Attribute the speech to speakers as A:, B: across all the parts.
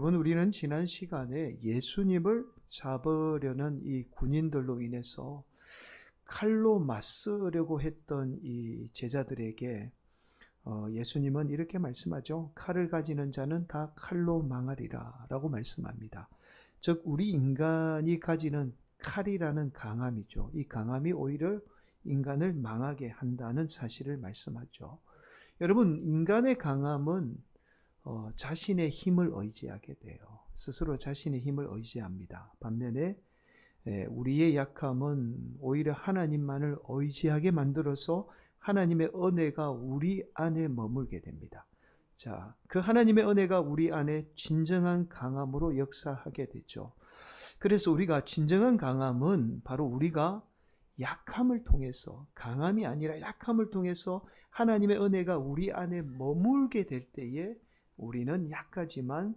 A: 여러분, 우리는 지난 시간에 예수님을 잡으려는 이 군인들로 인해서 칼로 맞서려고 했던 이 제자들에게 예수님은 이렇게 말씀하죠. 칼을 가지는 자는 다 칼로 망하리라 라고 말씀합니다. 즉 우리 인간이 가지는 칼이라는 강함이죠. 이 강함이 오히려 인간을 망하게 한다는 사실을 말씀하죠. 여러분, 인간의 강함은 자신의 힘을 의지하게 돼요. 스스로 자신의 힘을 의지합니다. 반면에 우리의 약함은 오히려 하나님만을 의지하게 만들어서 하나님의 은혜가 우리 안에 머물게 됩니다. 자, 그 하나님의 은혜가 우리 안에 진정한 강함으로 역사하게 되죠. 그래서 우리가 진정한 강함은 바로 우리가 약함을 통해서, 강함이 아니라 약함을 통해서 하나님의 은혜가 우리 안에 머물게 될 때에 우리는 약하지만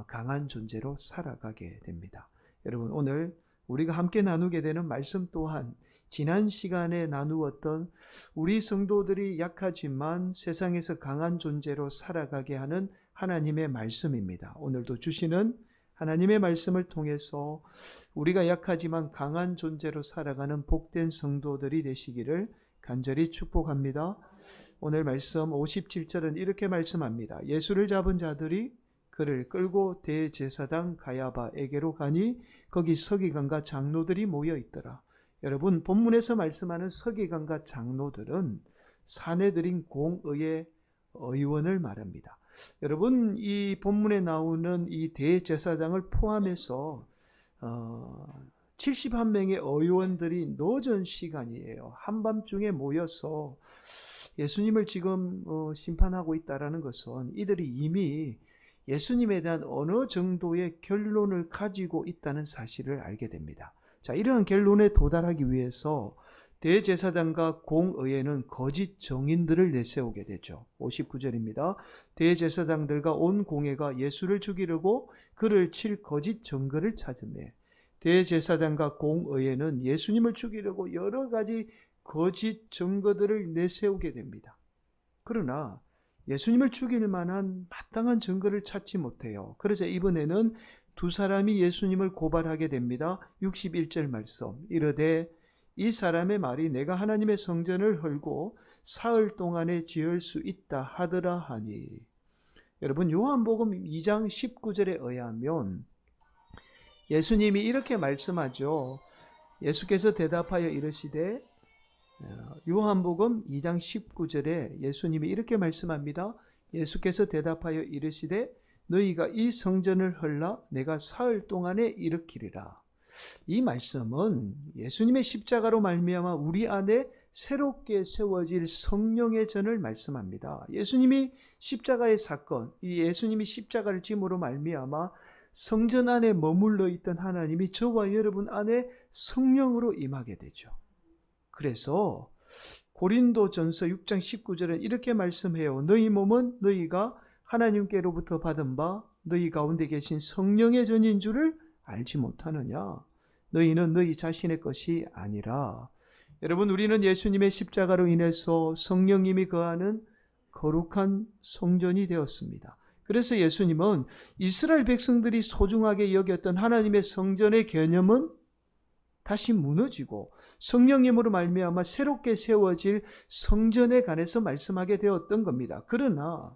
A: 강한 존재로 살아가게 됩니다. 여러분, 오늘 우리가 함께 나누게 되는 말씀 또한 지난 시간에 나누었던 우리 성도들이 약하지만 세상에서 강한 존재로 살아가게 하는 하나님의 말씀입니다. 오늘도 주시는 하나님의 말씀을 통해서 우리가 약하지만 강한 존재로 살아가는 복된 성도들이 되시기를 간절히 축복합니다. 오늘 말씀 57절은 이렇게 말씀합니다. 예수를 잡은 자들이 그를 끌고 대제사장 가야바에게로 가니 거기 서기관과 장로들이 모여 있더라. 여러분, 본문에서 말씀하는 서기관과 장로들은 사내들인 공의의 의원을 말합니다. 여러분, 이 본문에 나오는 이 대제사장을 포함해서 71명의 의원들이 늦은 시간이에요. 한밤중에 모여서 예수님을 지금 심판하고 있다는 것은 이들이 이미 예수님에 대한 어느 정도의 결론을 가지고 있다는 사실을 알게 됩니다. 자, 이러한 결론에 도달하기 위해서 대제사장과 공의회는 거짓 정인들을 내세우게 되죠. 59절입니다. 대제사장들과 온 공회가 예수를 죽이려고 그를 칠 거짓 증거를 찾으매 대제사장과 공의회는 예수님을 죽이려고 여러 가지 거짓 증거들을 내세우게 됩니다. 그러나 예수님을 죽일 만한 마땅한 증거를 찾지 못해요. 그래서 이번에는 두 사람이 예수님을 고발하게 됩니다. 61절 말씀. 이르되 이 사람의 말이 내가 하나님의 성전을 헐고 사흘 동안에 지을 수 있다 하더라 하니. 여러분, 요한복음 2장 19절에 의하면 예수님이 이렇게 말씀하죠. 예수께서 대답하여 이르시되, 요한복음 2장 19절에 예수님이 이렇게 말씀합니다. 예수께서 대답하여 이르시되 너희가 이 성전을 헐라 내가 사흘 동안에 일으키리라. 이 말씀은 예수님의 십자가로 말미암아 우리 안에 새롭게 세워질 성령의 전을 말씀합니다. 예수님이 십자가의 사건, 이 예수님이 십자가를 짐으로 말미암아 성전 안에 머물러 있던 하나님이 저와 여러분 안에 성령으로 임하게 되죠. 그래서 고린도전서 6장 19절은 이렇게 말씀해요. 너희 몸은 너희가 하나님께로부터 받은 바 너희 가운데 계신 성령의 전인 줄을 알지 못하느냐. 너희는 너희 자신의 것이 아니라. 여러분, 우리는 예수님의 십자가로 인해서 성령님이 거하는 거룩한 성전이 되었습니다. 그래서 예수님은 이스라엘 백성들이 소중하게 여겼던 하나님의 성전의 개념은 다시 무너지고 성령님으로 말미암아 새롭게 세워질 성전에 관해서 말씀하게 되었던 겁니다. 그러나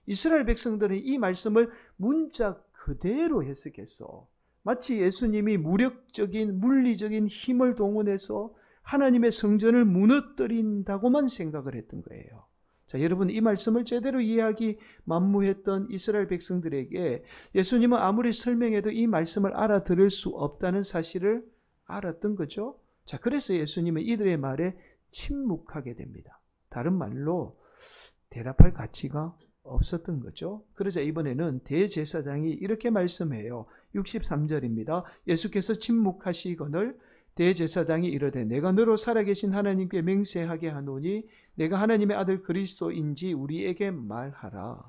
A: 이스라엘 백성들은 이 말씀을 문자 그대로 해석해서 마치 예수님이 무력적인 물리적인 힘을 동원해서 하나님의 성전을 무너뜨린다고만 생각을 했던 거예요. 자, 여러분, 이 말씀을 제대로 이해하기 만무했던 이스라엘 백성들에게 예수님은 아무리 설명해도 이 말씀을 알아들을 수 없다는 사실을 알았던 거죠. 자, 그래서 예수님은 이들의 말에 침묵하게 됩니다. 다른 말로 대답할 가치가 없었던 거죠. 그래서 이번에는 대제사장이 이렇게 말씀해요. 63절입니다. 예수께서 침묵하시거늘 대제사장이 이르되 내가 너로 살아계신 하나님께 맹세하게 하노니 내가 하나님의 아들 그리스도인지 우리에게 말하라.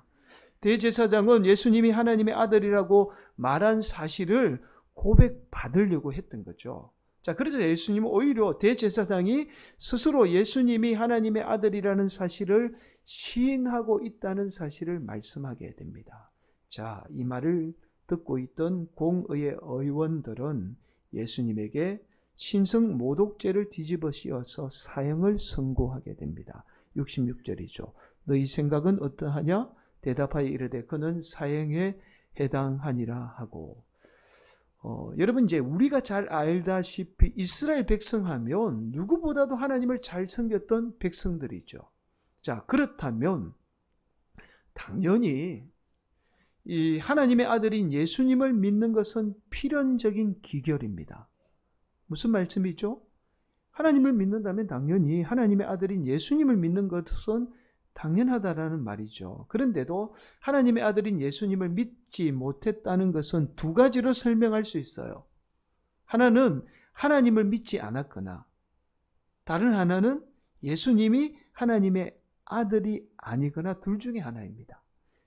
A: 대제사장은 예수님이 하나님의 아들이라고 말한 사실을 고백받으려고 했던 거죠. 자, 그래서 예수님은 오히려 대제사장이 스스로 예수님이 하나님의 아들이라는 사실을 시인하고 있다는 사실을 말씀하게 됩니다. 자, 이 말을 듣고 있던 공의회 의원들은 예수님에게 신성 모독죄를 뒤집어 씌워서 사형을 선고하게 됩니다. 66절이죠. 너희 생각은 어떠하냐? 대답하여 이르되 그는 사형에 해당하니라 하고. 여러분 이제 우리가 잘 알다시피 이스라엘 백성하면 누구보다도 하나님을 잘 섬겼던 백성들이죠. 자, 그렇다면 당연히 이 하나님의 아들인 예수님을 믿는 것은 필연적인 기결입니다. 무슨 말씀이죠? 하나님을 믿는다면 당연히 하나님의 아들인 예수님을 믿는 것은 당연하다라는 말이죠. 그런데도 하나님의 아들인 예수님을 믿지 못했다는 것은 두 가지로 설명할 수 있어요. 하나는 하나님을 믿지 않았거나 다른 하나는 예수님이 하나님의 아들이 아니거나 둘 중에 하나입니다.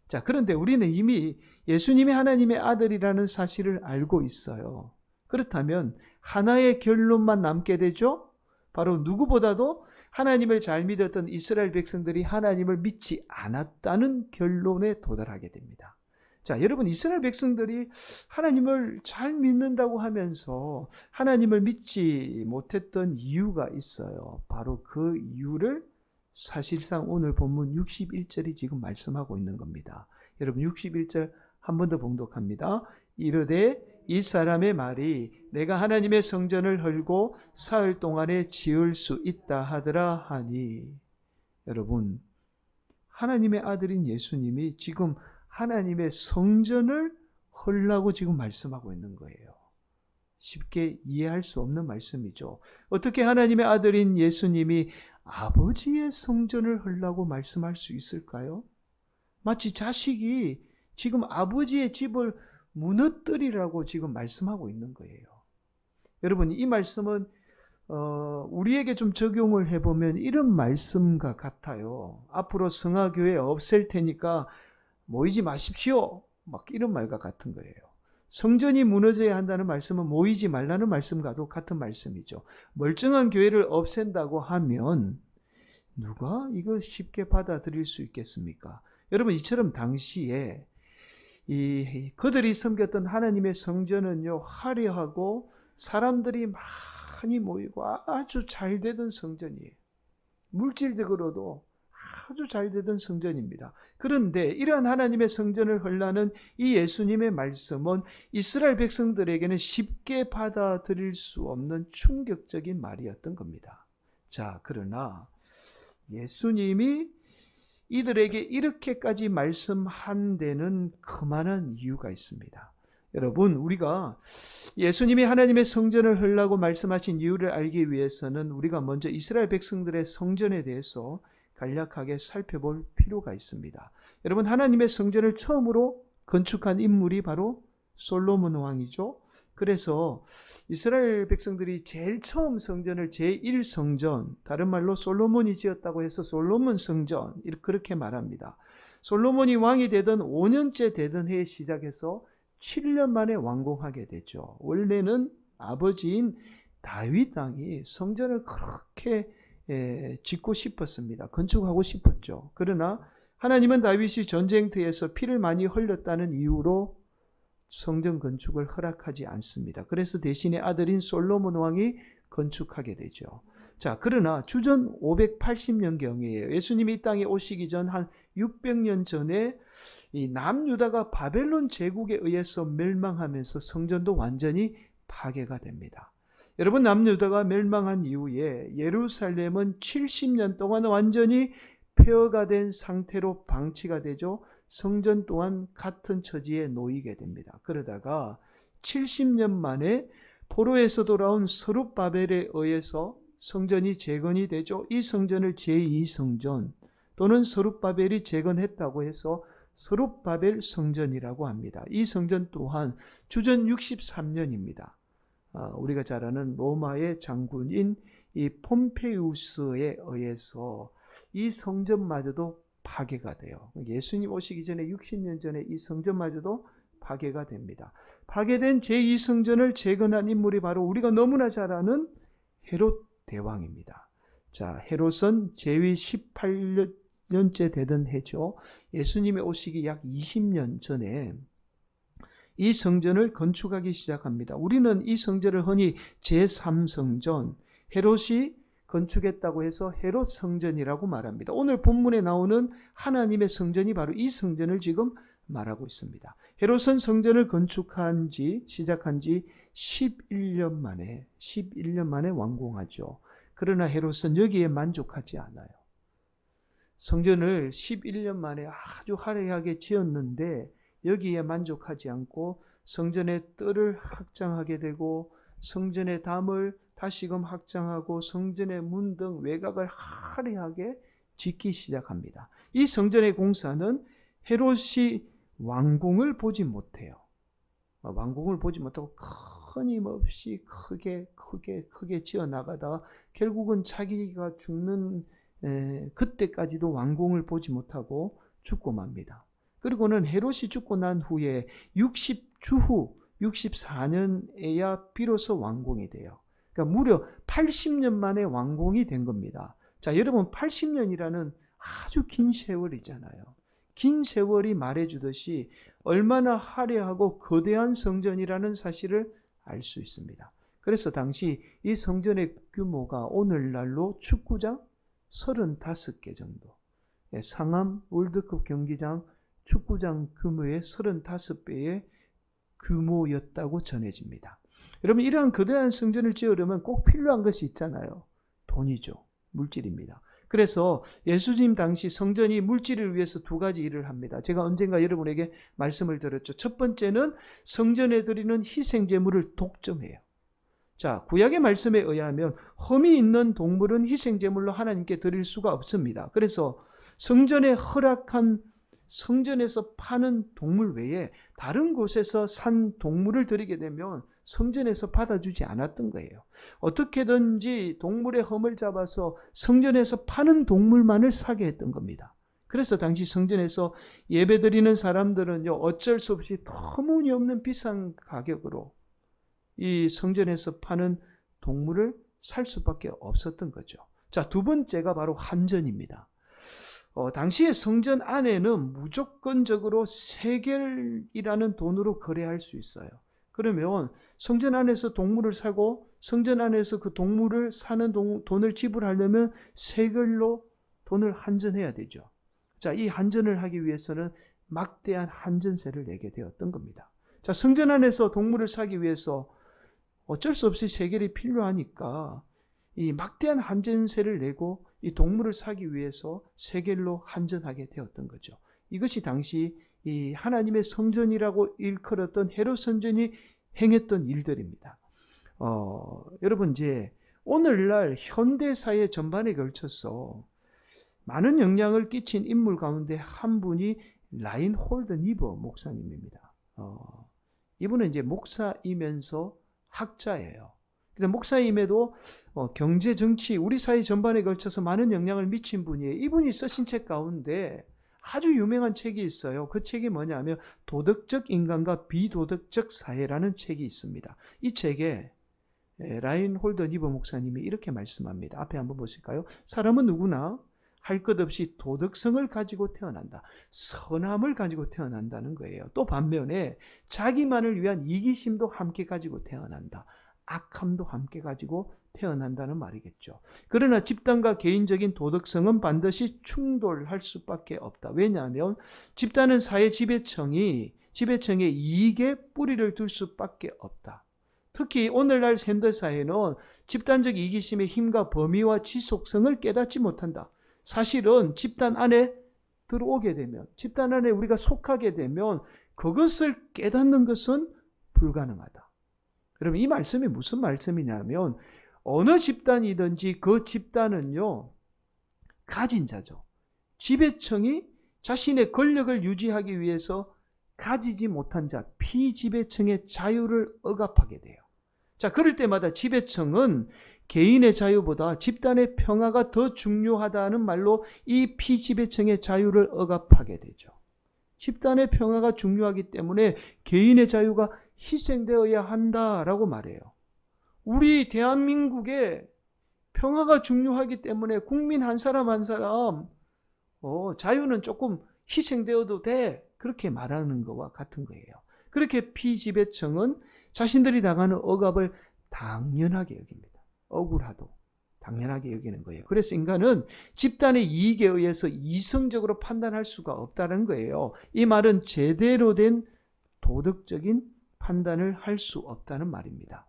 A: 자, 그런데 우리는 이미 예수님이 하나님의 아들이라는 사실을 알고 있어요. 그렇다면 하나의 결론만 남게 되죠. 바로 누구보다도 하나님을 잘 믿었던 이스라엘 백성들이 하나님을 믿지 않았다는 결론에 도달하게 됩니다. 자, 여러분 이스라엘 백성들이 하나님을 잘 믿는다고 하면서 하나님을 믿지 못했던 이유가 있어요. 바로 그 이유를 사실상 오늘 본문 61절이 지금 말씀하고 있는 겁니다. 여러분 61절 한 번 더 봉독합니다. 이르되 이 사람의 말이 내가 하나님의 성전을 헐고 사흘 동안에 지을 수 있다 하더라 하니. 여러분 하나님의 아들인 예수님이 지금 하나님의 성전을 헐라고 지금 말씀하고 있는 거예요. 쉽게 이해할 수 없는 말씀이죠. 어떻게 하나님의 아들인 예수님이 아버지의 성전을 헐라고 말씀할 수 있을까요? 마치 자식이 지금 아버지의 집을 무너뜨리라고 지금 말씀하고 있는 거예요. 여러분 이 말씀은 우리에게 좀 적용을 해보면 이런 말씀과 같아요. 앞으로 성화교회 없앨 테니까 모이지 마십시오. 막 이런 말과 같은 거예요. 성전이 무너져야 한다는 말씀은 모이지 말라는 말씀과도 같은 말씀이죠. 멀쩡한 교회를 없앤다고 하면 누가 이거 쉽게 받아들일 수 있겠습니까? 여러분 이처럼 당시에 그들이 섬겼던 하나님의 성전은요 화려하고 사람들이 많이 모이고 아주 잘 되던 성전이에요. 물질적으로도 아주 잘 되던 성전입니다. 그런데 이러한 하나님의 성전을 헐라는 이 예수님의 말씀은 이스라엘 백성들에게는 쉽게 받아들일 수 없는 충격적인 말이었던 겁니다. 자, 그러나 예수님이 이들에게 이렇게까지 말씀한 데는 그만한 이유가 있습니다. 여러분 우리가 예수님이 하나님의 성전을 헐라고 말씀하신 이유를 알기 위해서는 우리가 먼저 이스라엘 백성들의 성전에 대해서 간략하게 살펴볼 필요가 있습니다. 여러분 하나님의 성전을 처음으로 건축한 인물이 바로 솔로몬 왕이죠. 그래서 이스라엘 백성들이 제일 처음 성전을 제1성전, 다른 말로 솔로몬이 지었다고 해서 솔로몬 성전 그렇게 말합니다. 솔로몬이 왕이 되던 5년째 되던 해에 시작해서 7년 만에 완공하게 되죠. 원래는 아버지인 다윗 왕이 성전을 그렇게 짓고 싶었습니다. 건축하고 싶었죠. 그러나 하나님은 다윗이 전쟁터에서 피를 많이 흘렸다는 이유로 성전 건축을 허락하지 않습니다. 그래서 대신에 아들인 솔로몬 왕이 건축하게 되죠. 자, 그러나 주전 580년경이에요. 예수님이 이 땅에 오시기 전 한 600년 전에 이 남유다가 바벨론 제국에 의해서 멸망하면서 성전도 완전히 파괴가 됩니다. 여러분 남유다가 멸망한 이후에 예루살렘은 70년 동안 완전히 폐허가 된 상태로 방치가 되죠. 성전 또한 같은 처지에 놓이게 됩니다. 그러다가 70년 만에 포로에서 돌아온 스룹바벨에 의해서 성전이 재건이 되죠. 이 성전을 제2성전 또는 스룹바벨이 재건했다고 해서 스룹바벨 성전이라고 합니다. 이 성전 또한 주전 63년입니다. 우리가 잘 아는 로마의 장군인 이 폼페이우스에 의해서 이 성전마저도 파괴가 돼요. 예수님 오시기 전에 60년 전에 이 성전마저도 파괴가 됩니다. 파괴된 제2성전을 재건한 인물이 바로 우리가 너무나 잘 아는 헤롯 대왕입니다. 자, 헤롯은 제위 18년째 되던 해죠. 예수님이 오시기 약 20년 전에 이 성전을 건축하기 시작합니다. 우리는 이 성전을 흔히 제3성전, 헤롯이 건축했다고 해서 헤롯 성전이라고 말합니다. 오늘 본문에 나오는 하나님의 성전이 바로 이 성전을 지금 말하고 있습니다. 헤롯은 성전을 시작한 지 11년 만에 완공하죠. 그러나 헤롯은 여기에 만족하지 않아요. 성전을 11년 만에 아주 화려하게 지었는데 여기에 만족하지 않고 성전의 뜰을 확장하게 되고 성전의 담을 다시금 확장하고 성전의 문 등 외곽을 화려하게 짓기 시작합니다. 이 성전의 공사는 헤롯이 완공을 보지 못해요. 완공을 보지 못하고 끊임없이 크게 지어나가다가 결국은 자기가 죽는 그때까지도 완공을 보지 못하고 죽고 맙니다. 그리고는 헤롯이 죽고 난 후에 60주 후 64년에야 비로소 완공이 돼요. 그러니까 무려 80년 만에 완공이 된 겁니다. 자, 여러분 80년이라는 아주 긴 세월이잖아요. 긴 세월이 말해주듯이 얼마나 화려하고 거대한 성전이라는 사실을 알 수 있습니다. 그래서 당시 이 성전의 규모가 오늘날로 축구장 35개 정도, 상암 월드컵 경기장 축구장 규모의 35배의 규모였다고 전해집니다. 여러분, 이러한 거대한 성전을 지으려면 꼭 필요한 것이 있잖아요. 돈이죠. 물질입니다. 그래서 예수님 당시 성전이 물질을 위해서 두 가지 일을 합니다. 제가 언젠가 여러분에게 말씀을 드렸죠. 첫 번째는 성전에 드리는 희생제물을 독점해요. 자, 구약의 말씀에 의하면 흠이 있는 동물은 희생제물로 하나님께 드릴 수가 없습니다. 그래서 성전에서 파는 동물 외에 다른 곳에서 산 동물을 드리게 되면 성전에서 받아주지 않았던 거예요. 어떻게든지 동물의 흠을 잡아서 성전에서 파는 동물만을 사게 했던 겁니다. 그래서 당시 성전에서 예배드리는 사람들은요, 어쩔 수 없이 터무니없는 비싼 가격으로 이 성전에서 파는 동물을 살 수밖에 없었던 거죠. 자, 두 번째가 바로 환전입니다. 당시의 성전 안에는 무조건적으로 세겔이라는 돈으로 거래할 수 있어요. 그러면 성전 안에서 동물을 사고 성전 안에서 그 동물을 사는 돈을 지불하려면 세겔로 돈을 환전해야 되죠. 자, 이 환전을 하기 위해서는 막대한 환전세를 내게 되었던 겁니다. 자, 성전 안에서 동물을 사기 위해서 어쩔 수 없이 세겔이 필요하니까 이 막대한 환전세를 내고 이 동물을 사기 위해서 세겔로 환전하게 되었던 거죠. 이것이 당시 이 하나님의 성전이라고 일컬었던 헤롯 성전이 행했던 일들입니다. 여러분, 이제 오늘날 현대사회 전반에 걸쳐서 많은 영향을 끼친 인물 가운데 한 분이 라인홀드 니버 목사님입니다. 이분은 이제 목사이면서 학자예요. 근데 목사임에도 경제, 정치, 우리 사회 전반에 걸쳐서 많은 영향을 미친 분이에요. 이분이 쓰신 책 가운데 아주 유명한 책이 있어요. 그 책이 뭐냐면 도덕적 인간과 비도덕적 사회라는 책이 있습니다. 이 책에 라인홀드 니버 목사님이 이렇게 말씀합니다. 앞에 한번 보실까요? 사람은 누구나 할 것 없이 도덕성을 가지고 태어난다. 선함을 가지고 태어난다는 거예요. 또 반면에 자기만을 위한 이기심도 함께 가지고 태어난다. 악함도 함께 가지고 태어난다는 말이겠죠. 그러나 집단과 개인적인 도덕성은 반드시 충돌할 수밖에 없다. 왜냐하면 집단은 사회 지배청의 이익에 뿌리를 둘 수밖에 없다. 특히 오늘날 현대사회는 집단적 이기심의 힘과 범위와 지속성을 깨닫지 못한다. 사실은 집단 안에 들어오게 되면, 집단 안에 우리가 속하게 되면 그것을 깨닫는 것은 불가능하다. 여러분, 이 말씀이 무슨 말씀이냐면 어느 집단이든지 그 집단은요, 가진 자죠. 지배청이 자신의 권력을 유지하기 위해서 가지지 못한 자, 피지배청의 자유를 억압하게 돼요. 자, 그럴 때마다 지배청은 개인의 자유보다 집단의 평화가 더 중요하다는 말로 이 피지배청의 자유를 억압하게 되죠. 집단의 평화가 중요하기 때문에 개인의 자유가 희생되어야 한다라고 말해요. 우리 대한민국에 평화가 중요하기 때문에 국민 한 사람 한 사람 자유는 조금 희생되어도 돼, 그렇게 말하는 것과 같은 거예요. 그렇게 피지배청은 자신들이 당하는 억압을 당연하게 여깁니다. 억울하도 당연하게 여기는 거예요. 그래서 인간은 집단의 이익에 의해서 이성적으로 판단할 수가 없다는 거예요. 이 말은 제대로 된 도덕적인 판단을 할 수 없다는 말입니다.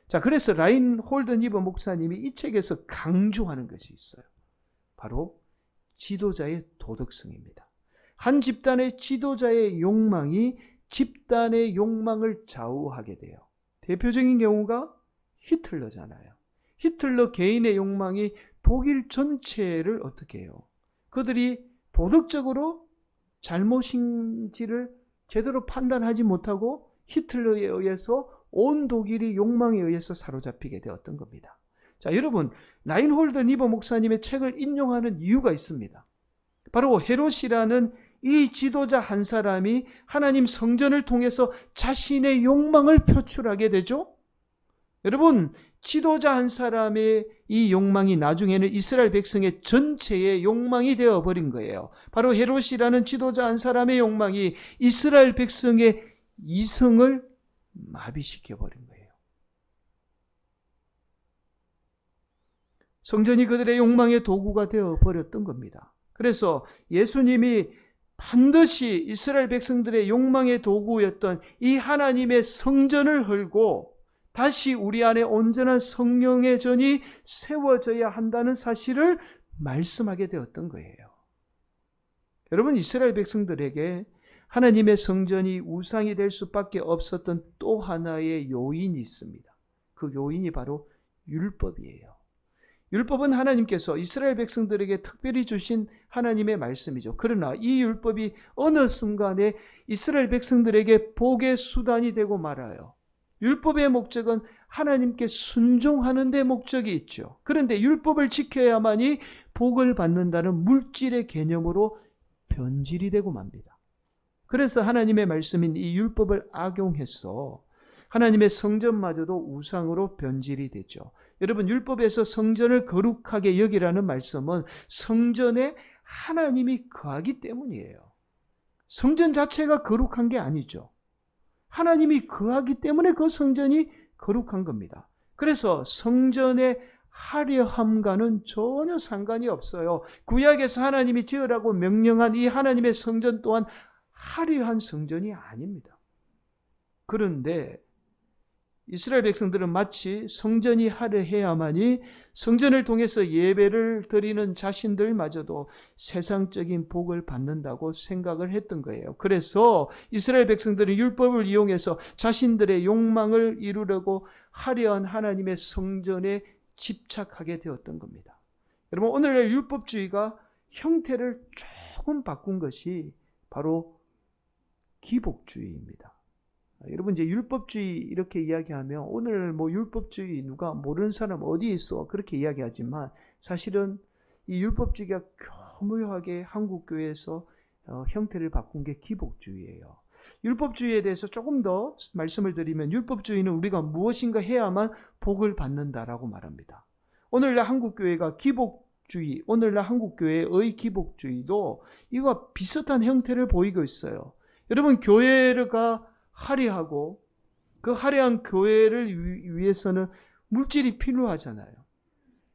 A: 자, 그래서 라인홀드 니버 목사님이 이 책에서 강조하는 것이 있어요. 바로 지도자의 도덕성입니다. 한 집단의 지도자의 욕망이 집단의 욕망을 좌우하게 돼요. 대표적인 경우가 히틀러잖아요. 히틀러 개인의 욕망이 독일 전체를 어떻게 해요? 그들이 도덕적으로 잘못인지를 제대로 판단하지 못하고 히틀러에 의해서 온 독일이 욕망에 의해서 사로잡히게 되었던 겁니다. 자, 여러분, 라인홀드 니버 목사님의 책을 인용하는 이유가 있습니다. 바로 헤롯이라는 이 지도자 한 사람이 하나님 성전을 통해서 자신의 욕망을 표출하게 되죠. 여러분, 지도자 한 사람의 이 욕망이 나중에는 이스라엘 백성의 전체의 욕망이 되어버린 거예요. 바로 헤롯이라는 지도자 한 사람의 욕망이 이스라엘 백성의 이성을 마비시켜버린 거예요. 성전이 그들의 욕망의 도구가 되어버렸던 겁니다. 그래서 예수님이 반드시 이스라엘 백성들의 욕망의 도구였던 이 하나님의 성전을 헐고 다시 우리 안에 온전한 성령의 전이 세워져야 한다는 사실을 말씀하게 되었던 거예요. 여러분, 이스라엘 백성들에게 하나님의 성전이 우상이 될 수밖에 없었던 또 하나의 요인이 있습니다. 그 요인이 바로 율법이에요. 율법은 하나님께서 이스라엘 백성들에게 특별히 주신 하나님의 말씀이죠. 그러나 이 율법이 어느 순간에 이스라엘 백성들에게 복의 수단이 되고 말아요. 율법의 목적은 하나님께 순종하는 데 목적이 있죠. 그런데 율법을 지켜야만이 복을 받는다는 물질의 개념으로 변질이 되고 맙니다. 그래서 하나님의 말씀인 이 율법을 악용해서 하나님의 성전마저도 우상으로 변질이 되죠. 여러분, 율법에서 성전을 거룩하게 여기라는 말씀은 성전에 하나님이 거하기 때문이에요. 성전 자체가 거룩한 게 아니죠. 하나님이 거하기 때문에 그 성전이 거룩한 겁니다. 그래서 성전의 화려함과는 전혀 상관이 없어요. 구약에서 하나님이 지으라고 명령한 이 하나님의 성전 또한 화려한 성전이 아닙니다. 그런데 이스라엘 백성들은 마치 성전이 화려해야만이 성전을 통해서 예배를 드리는 자신들마저도 세상적인 복을 받는다고 생각을 했던 거예요. 그래서 이스라엘 백성들은 율법을 이용해서 자신들의 욕망을 이루려고 화려한 하나님의 성전에 집착하게 되었던 겁니다. 여러분, 오늘날 율법주의가 형태를 조금 바꾼 것이 바로 기복주의입니다. 여러분, 이제 율법주의 이렇게 이야기하면 오늘 뭐 율법주의 누가 모르는 사람 어디 있어 그렇게 이야기하지만 사실은 이 율법주의가 교묘하게 한국 교회에서 형태를 바꾼 게 기복주의예요. 율법주의에 대해서 조금 더 말씀을 드리면 율법주의는 우리가 무엇인가 해야만 복을 받는다라고 말합니다. 오늘날 한국 교회가 기복주의, 오늘날 한국 교회의 기복주의도 이와 비슷한 형태를 보이고 있어요. 여러분, 교회가 화려하고 그 화려한 교회를 위해서는 물질이 필요하잖아요.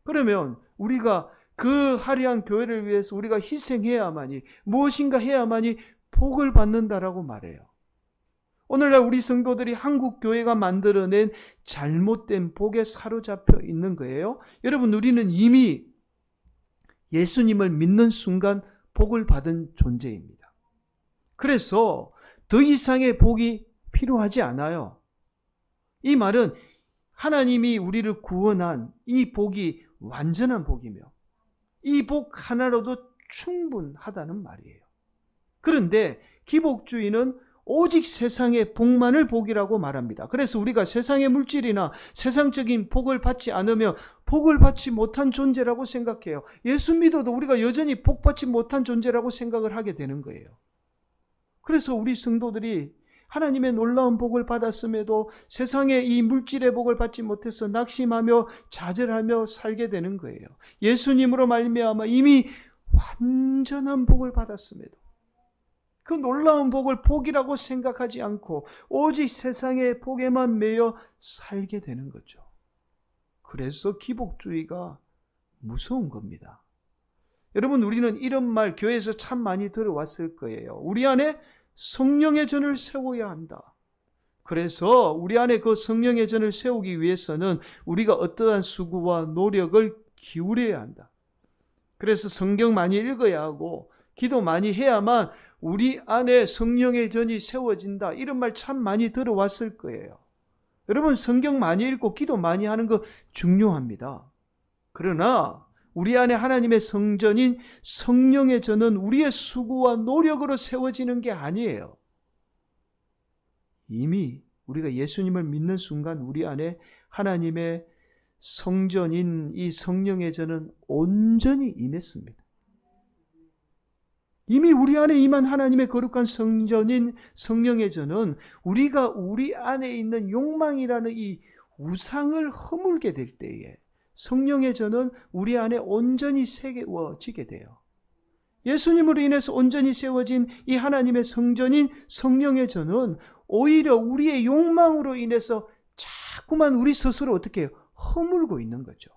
A: 그러면 우리가 그 화려한 교회를 위해서 우리가 희생해야만이 무엇인가 해야만이 복을 받는다라고 말해요. 오늘날 우리 성도들이 한국 교회가 만들어낸 잘못된 복에 사로잡혀 있는 거예요. 여러분, 우리는 이미 예수님을 믿는 순간 복을 받은 존재입니다. 그래서 더 이상의 복이 필요하지 않아요. 이 말은 하나님이 우리를 구원한 이 복이 완전한 복이며 이 복 하나로도 충분하다는 말이에요. 그런데 기복주의는 오직 세상의 복만을 복이라고 말합니다. 그래서 우리가 세상의 물질이나 세상적인 복을 받지 않으면 복을 받지 못한 존재라고 생각해요. 예수 믿어도 우리가 여전히 복 받지 못한 존재라고 생각을 하게 되는 거예요. 그래서 우리 성도들이 하나님의 놀라운 복을 받았음에도 세상의 이 물질의 복을 받지 못해서 낙심하며 좌절하며 살게 되는 거예요. 예수님으로 말미암아 이미 완전한 복을 받았음에도 그 놀라운 복을 복이라고 생각하지 않고 오직 세상의 복에만 매여 살게 되는 거죠. 그래서 기복주의가 무서운 겁니다. 여러분, 우리는 이런 말 교회에서 참 많이 들어왔을 거예요. 우리 안에 성령의 전을 세워야 한다. 그래서 우리 안에 그 성령의 전을 세우기 위해서는 우리가 어떠한 수고와 노력을 기울여야 한다. 그래서 성경 많이 읽어야 하고 기도 많이 해야만 우리 안에 성령의 전이 세워진다. 이런 말 참 많이 들어왔을 거예요. 여러분, 성경 많이 읽고 기도 많이 하는 거 중요합니다. 그러나 우리 안에 하나님의 성전인 성령의 전은 우리의 수고와 노력으로 세워지는 게 아니에요. 이미 우리가 예수님을 믿는 순간 우리 안에 하나님의 성전인 이 성령의 전은 온전히 임했습니다. 이미 우리 안에 임한 하나님의 거룩한 성전인 성령의 전은 우리가 우리 안에 있는 욕망이라는 이 우상을 허물게 될 때에 성령의 전은 우리 안에 온전히 세워지게 돼요. 예수님으로 인해서 온전히 세워진 이 하나님의 성전인 성령의 전은 오히려 우리의 욕망으로 인해서 자꾸만 우리 스스로 어떻게 해요? 허물고 있는 거죠.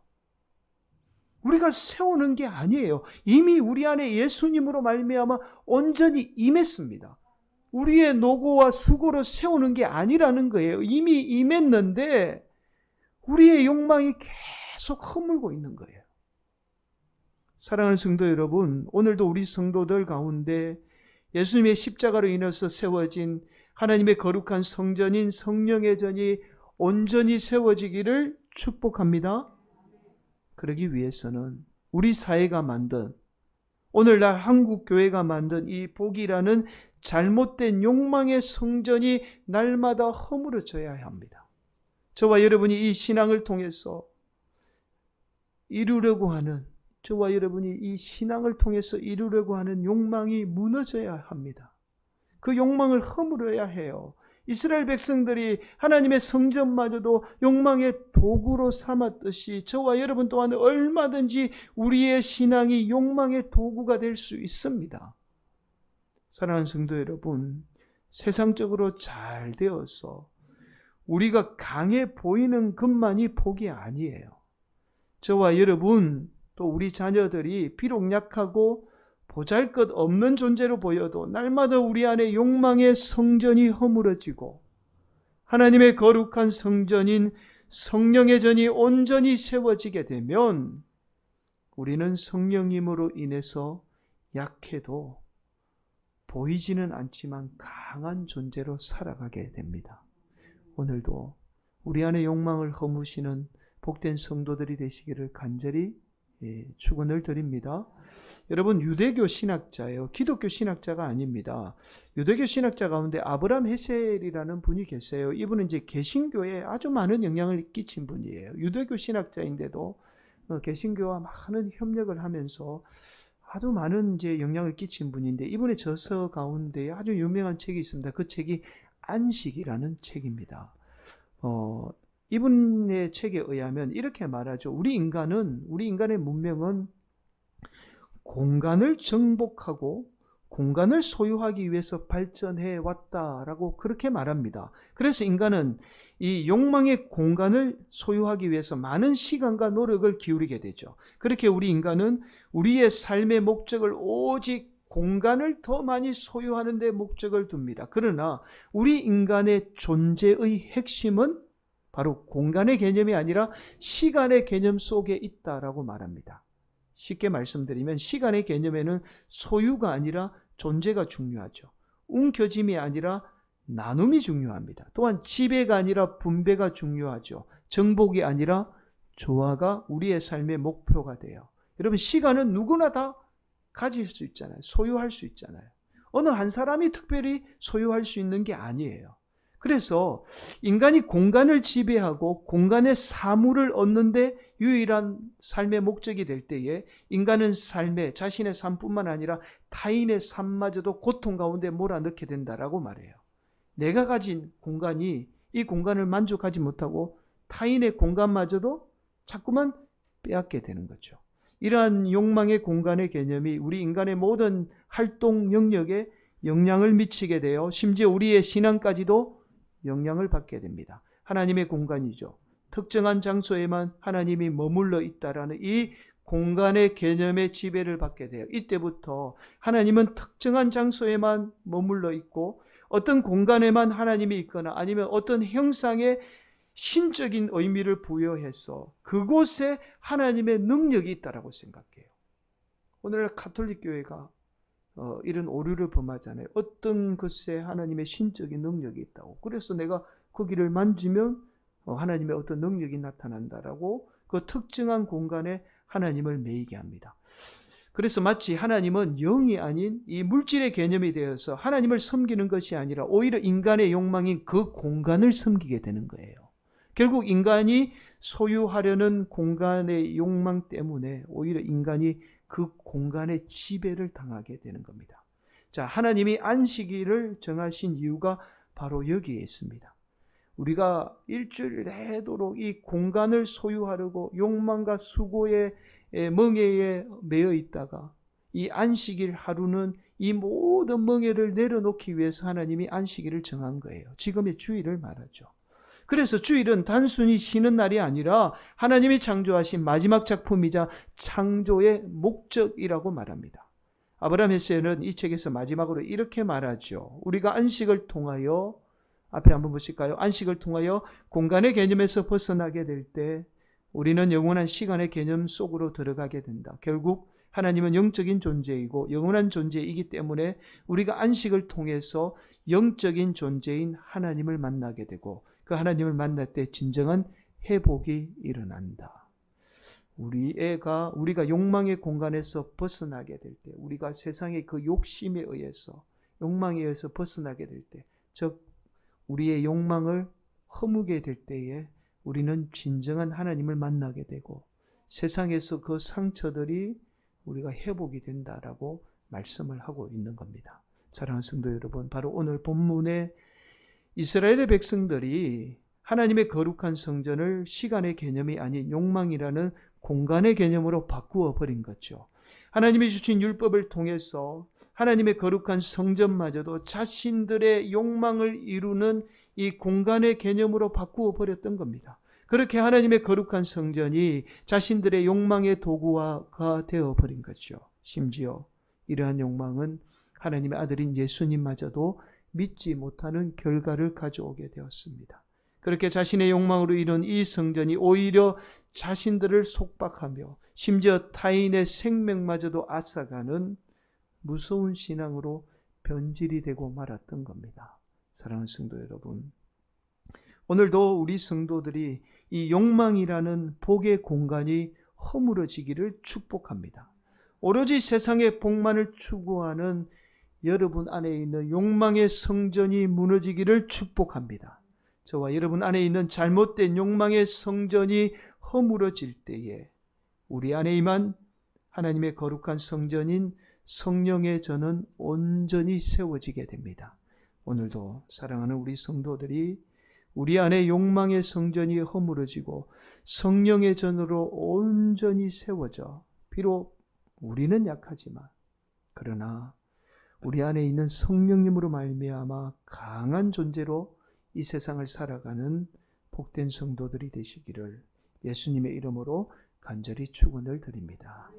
A: 우리가 세우는 게 아니에요. 이미 우리 안에 예수님으로 말미암아 온전히 임했습니다. 우리의 노고와 수고로 세우는 게 아니라는 거예요. 이미 임했는데 우리의 욕망이 계속 허물고 있는 거예요. 사랑하는 성도 여러분, 오늘도 우리 성도들 가운데 예수님의 십자가로 인해서 세워진 하나님의 거룩한 성전인 성령의 전이 온전히 세워지기를 축복합니다. 그러기 위해서는 우리 사회가 만든, 오늘날 한국 교회가 만든 이 복이라는 잘못된 욕망의 성전이 날마다 허물어져야 합니다. 저와 여러분이 이 신앙을 통해서 이루려고 하는, 저와 여러분이 이 신앙을 통해서 이루려고 하는 욕망이 무너져야 합니다. 그 욕망을 허물어야 해요. 이스라엘 백성들이 하나님의 성전마저도 욕망의 도구로 삼았듯이 저와 여러분 또한 얼마든지 우리의 신앙이 욕망의 도구가 될 수 있습니다. 사랑하는 성도 여러분, 세상적으로 잘 되어서 우리가 강해 보이는 것만이 복이 아니에요. 저와 여러분 또 우리 자녀들이 비록 약하고 보잘것없는 존재로 보여도 날마다 우리 안에 욕망의 성전이 허물어지고 하나님의 거룩한 성전인 성령의 전이 온전히 세워지게 되면 우리는 성령님으로 인해서 약해도 보이지는 않지만 강한 존재로 살아가게 됩니다. 오늘도 우리 안에 욕망을 허무시는 복된 성도들이 되시기를 간절히 축원을 드립니다. 여러분, 유대교 신학자예요. 기독교 신학자가 아닙니다. 유대교 신학자 가운데 아브라함 헤셀이라는 분이 계세요. 이분은 이제 개신교에 아주 많은 영향을 끼친 분이에요. 유대교 신학자인데도 개신교와 많은 협력을 하면서 아주 많은 이제 영향을 끼친 분인데, 이분의 저서 가운데 아주 유명한 책이 있습니다. 그 책이 안식이라는 책입니다. 이분의 책에 의하면 이렇게 말하죠. 우리 인간의 문명은 공간을 정복하고 공간을 소유하기 위해서 발전해 왔다라고 그렇게 말합니다. 그래서 인간은 이 욕망의 공간을 소유하기 위해서 많은 시간과 노력을 기울이게 되죠. 그렇게 우리 인간은 우리의 삶의 목적을 오직 공간을 더 많이 소유하는 데 목적을 둡니다. 그러나 우리 인간의 존재의 핵심은 바로 공간의 개념이 아니라 시간의 개념 속에 있다라고 말합니다. 쉽게 말씀드리면 시간의 개념에는 소유가 아니라 존재가 중요하죠. 움켜짐이 아니라 나눔이 중요합니다. 또한 지배가 아니라 분배가 중요하죠. 정복이 아니라 조화가 우리의 삶의 목표가 돼요. 여러분, 시간은 누구나 다 가질 수 있잖아요. 소유할 수 있잖아요. 어느 한 사람이 특별히 소유할 수 있는 게 아니에요. 그래서 인간이 공간을 지배하고 공간의 사물을 얻는데 유일한 삶의 목적이 될 때에 인간은 자신의 삶뿐만 아니라 타인의 삶마저도 고통 가운데 몰아넣게 된다라고 말해요. 내가 가진 공간이 이 공간을 만족하지 못하고 타인의 공간마저도 자꾸만 빼앗게 되는 거죠. 이러한 욕망의 공간의 개념이 우리 인간의 모든 활동 영역에 영향을 미치게 되어 심지어 우리의 신앙까지도 영향을 받게 됩니다. 하나님의 공간이죠. 특정한 장소에만 하나님이 머물러 있다라는 이 공간의 개념의 지배를 받게 돼요. 이때부터 하나님은 특정한 장소에만 머물러 있고 어떤 공간에만 하나님이 있거나 아니면 어떤 형상의 신적인 의미를 부여해서 그곳에 하나님의 능력이 있다라고 생각해요. 오늘날 가톨릭 교회가 이런 오류를 범하잖아요. 어떤 것에 하나님의 신적인 능력이 있다고. 그래서 내가 거기를 만지면 하나님의 어떤 능력이 나타난다라고 그 특정한 공간에 하나님을 매이게 합니다. 그래서 마치 하나님은 영이 아닌 이 물질의 개념이 되어서 하나님을 섬기는 것이 아니라 오히려 인간의 욕망인 그 공간을 섬기게 되는 거예요. 결국 인간이 소유하려는 공간의 욕망 때문에 오히려 인간이 그 공간의 지배를 당하게 되는 겁니다. 자, 하나님이 안식일을 정하신 이유가 바로 여기에 있습니다. 우리가 일주일 내도록 이 공간을 소유하려고 욕망과 수고의 멍에에 매여 있다가 이 안식일 하루는 이 모든 멍에를 내려놓기 위해서 하나님이 안식일을 정한 거예요. 지금의 주일을 말하죠. 그래서 주일은 단순히 쉬는 날이 아니라 하나님이 창조하신 마지막 작품이자 창조의 목적이라고 말합니다. 아브라함 헤세는 이 책에서 마지막으로 이렇게 말하죠. 우리가 안식을 통하여, 앞에 한번 보실까요? 안식을 통하여 공간의 개념에서 벗어나게 될 때 우리는 영원한 시간의 개념 속으로 들어가게 된다. 결국 하나님은 영적인 존재이고 영원한 존재이기 때문에 우리가 안식을 통해서 영적인 존재인 하나님을 만나게 되고 그 하나님을 만날 때 진정한 회복이 일어난다. 우리가 욕망의 공간에서 벗어나게 될 때, 우리가 세상의 그 욕심에 의해서, 욕망에 의해서 벗어나게 될 때, 즉 우리의 욕망을 허무게 될 때에 우리는 진정한 하나님을 만나게 되고 세상에서 그 상처들이 우리가 회복이 된다라고 말씀을 하고 있는 겁니다. 사랑하는 성도 여러분, 바로 오늘 본문에 이스라엘의 백성들이 하나님의 거룩한 성전을 시간의 개념이 아닌 욕망이라는 공간의 개념으로 바꾸어 버린 거죠. 하나님이 주신 율법을 통해서 하나님의 거룩한 성전마저도 자신들의 욕망을 이루는 이 공간의 개념으로 바꾸어 버렸던 겁니다. 그렇게 하나님의 거룩한 성전이 자신들의 욕망의 도구화가 되어 버린 거죠. 심지어 이러한 욕망은 하나님의 아들인 예수님마저도 믿지 못하는 결과를 가져오게 되었습니다. 그렇게 자신의 욕망으로 이룬 이 성전이 오히려 자신들을 속박하며 심지어 타인의 생명마저도 앗아가는 무서운 신앙으로 변질이 되고 말았던 겁니다. 사랑하는 성도 여러분, 오늘도 우리 성도들이 이 욕망이라는 복의 공간이 허물어지기를 축복합니다. 오로지 세상의 복만을 추구하는 여러분 안에 있는 욕망의 성전이 무너지기를 축복합니다. 저와 여러분 안에 있는 잘못된 욕망의 성전이 허물어질 때에 우리 안에 임한 하나님의 거룩한 성전인 성령의 전은 온전히 세워지게 됩니다. 오늘도 사랑하는 우리 성도들이 우리 안에 욕망의 성전이 허물어지고 성령의 전으로 온전히 세워져, 비록 우리는 약하지만 그러나 우리 안에 있는 성령님으로 말미암아 강한 존재로 이 세상을 살아가는 복된 성도들이 되시기를 예수님의 이름으로 간절히 축원을 드립니다.